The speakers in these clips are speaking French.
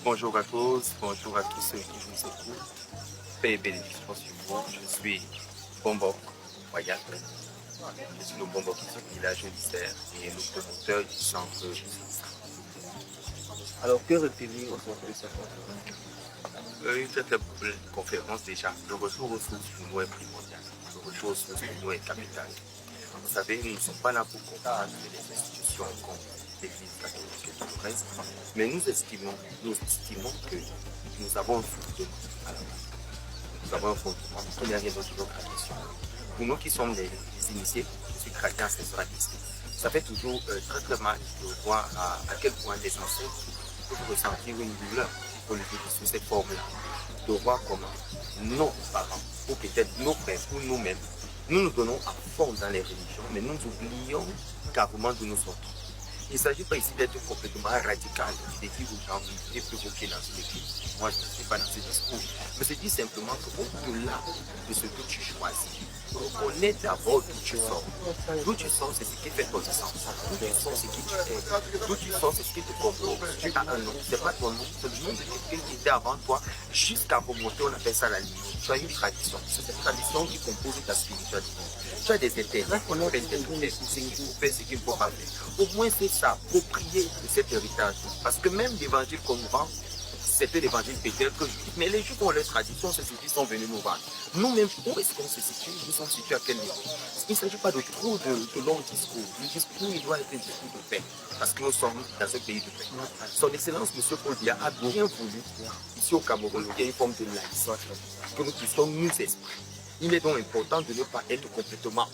Bonjour à tous, bonjour à tous ceux qui nous écoutent. Paix et bénédiction sur vous. Je suis Bombo Royal. Je suis le Bombo qui est du village d'Isère et le promoteur du centre. Alors, que retenir au centre de cette conférence? Une très très belle conférence déjà. Le retour aux sources pour nous est primordial. Le retour aux sources pour nous est capital. Vous savez, nous ne sommes pas là pour combattre les institutions comme l'Église catholique et tout le reste, mais nous estimons que nous avons un fondement à la base. Nous avons un fondement qui n'est rien d'autre que notre tradition. Pour nous qui sommes les initiés, je suis chrétien ancestraliste, ça fait toujours très très mal de voir à quel point les ancêtres peuvent ressentir une douleur pour le vivre sous cette forme-là. De voir comment nos parents, ou peut-être nos frères, ou nous-mêmes, nous nous donnons à fond dans les religions, mais nous oublions carrément d'où nous sortons. Il ne s'agit pas ici d'être complètement radical, de dire aux gens, vous ne pouvez bloquer dans ce église. Moi, je ne suis pas dans ce discours. Mais je dis simplement qu'au-delà de ce que tu choisis, connais d'abord d'où tu sors. D'où tu sors, c'est ce qui fait ton essence. D'où tu sors, c'est qui tu es. D'où tu sors, c'est ce qui te compose. Tu as un nom. Ce n'est pas ton nom, c'est le nom de quelqu'un qui était avant toi. Jusqu'à remonter, on appelle ça la ligne. Tu as une tradition. C'est cette tradition qui compose ta spiritualité. Tu as des intérêts, on appelle des intérêts, ce qu'il faut faire, ce qu'il ne faut pas faire. Au moins, c'est s'approprier de cet héritage. Parce que même l'évangile qu'on nous vend, c'était l'évangile peut-être juif, mais les juifs ont leurs traditions, ceux qui sont venus nous vendre. Nous-mêmes, où est-ce qu'on se situe? Nous sommes situés à quel niveau? Il ne s'agit pas de trop de longs discours. Le discours, il doit être un discours de paix. Parce que nous sommes dans un pays de paix. Son Excellence, M. Paul Biya, a bien voulu, ici au Cameroun, qu'il y ait une forme de laïcité, que nous puissions nous exprimer. Il est donc important de ne pas être complètement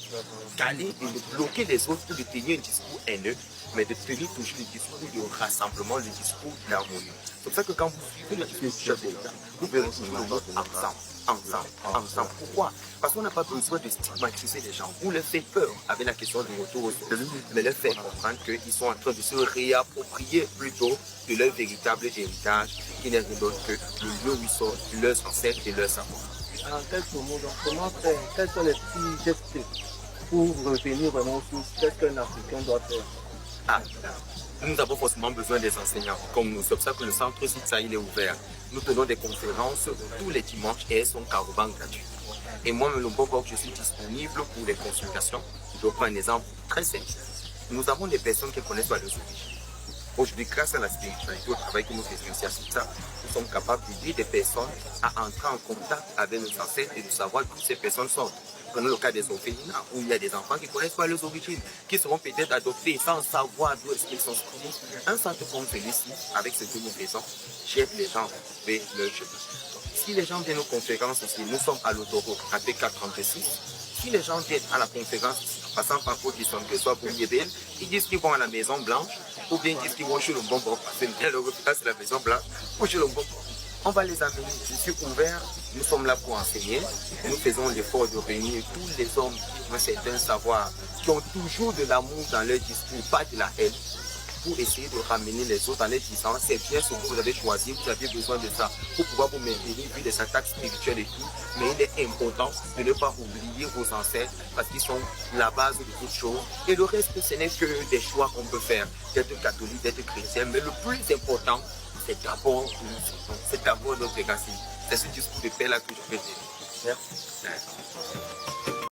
calé et de bloquer les autres pour de tenir un discours haineux, mais de tenir toujours le discours de rassemblement, le discours de l'harmonie. C'est pour ça que quand vous suivez le discours du chef de l'État, vous verrez que nous allons ensemble. Pourquoi? Parce qu'on n'a pas besoin de stigmatiser les gens. Vous leur faites peur avec la question du retour aux sources, mais leur faire comprendre qu'ils sont en train de se réapproprier plutôt de leur véritable héritage, qui n'est rien d'autre que le lieu où ils sont, leurs ancêtres et leurs savoirs. En quelques mots, donc, comment faire? Quels sont les petits gestes pour revenir vraiment sur ce qu'un Africain doit faire? Nous avons forcément besoin des enseignants, comme nous. C'est pour ça que le centre SITSA, il est ouvert. Nous tenons des conférences tous les dimanches et elles sont carrément gratuites. Et moi-même, le Bobo, je suis disponible pour les consultations. Je prends un exemple très simple. Nous avons des personnes qui connaissent pas leurs origines. Aujourd'hui, grâce à la spiritualité, au travail que nous faisons ici à SITSA, nous sommes capables d'aider des personnes à entrer en contact avec nos ancêtres et de savoir d'où ces personnes sortent. Prenons le cas des orphelinats, où il y a des enfants qui ne connaissent pas leurs origines, qui seront peut-être adoptés sans savoir d'où est-ce qu'ils sont sortis. Un centre comme celui-ci, avec ce que nous faisons, j'aide les gens à retrouver leur chemin. Si les gens viennent aux conférences ici, nous sommes à l'autoroute à P436. Si les gens viennent à la conférence ici, en passant par Côte d'Ivoire, que ce soit pour Yébel, ils disent qu'ils vont à la Maison Blanche, ou bien ils disent qu'ils vont chez le bonbon, parce que le repas c'est la Maison Blanche, ou chez le bonbon. On va les amener. Je suis ouvert, nous sommes là pour enseigner. Nous faisons l'effort de réunir tous les hommes qui ont un certain savoir, qui ont toujours de l'amour dans leur discours, pas de la haine, pour essayer de ramener les autres en les disant c'est bien ce que vous avez choisi, vous avez besoin de ça pour pouvoir vous maintenir vu des attaques spirituelles et tout. Mais il est important de ne pas oublier vos ancêtres parce qu'ils sont la base de toutes choses. Et le reste, ce n'est que des choix qu'on peut faire, d'être catholique, d'être chrétien. Mais le plus important, c'est d'abord notre racine. C'est ce discours de paix là que je fais. Merci.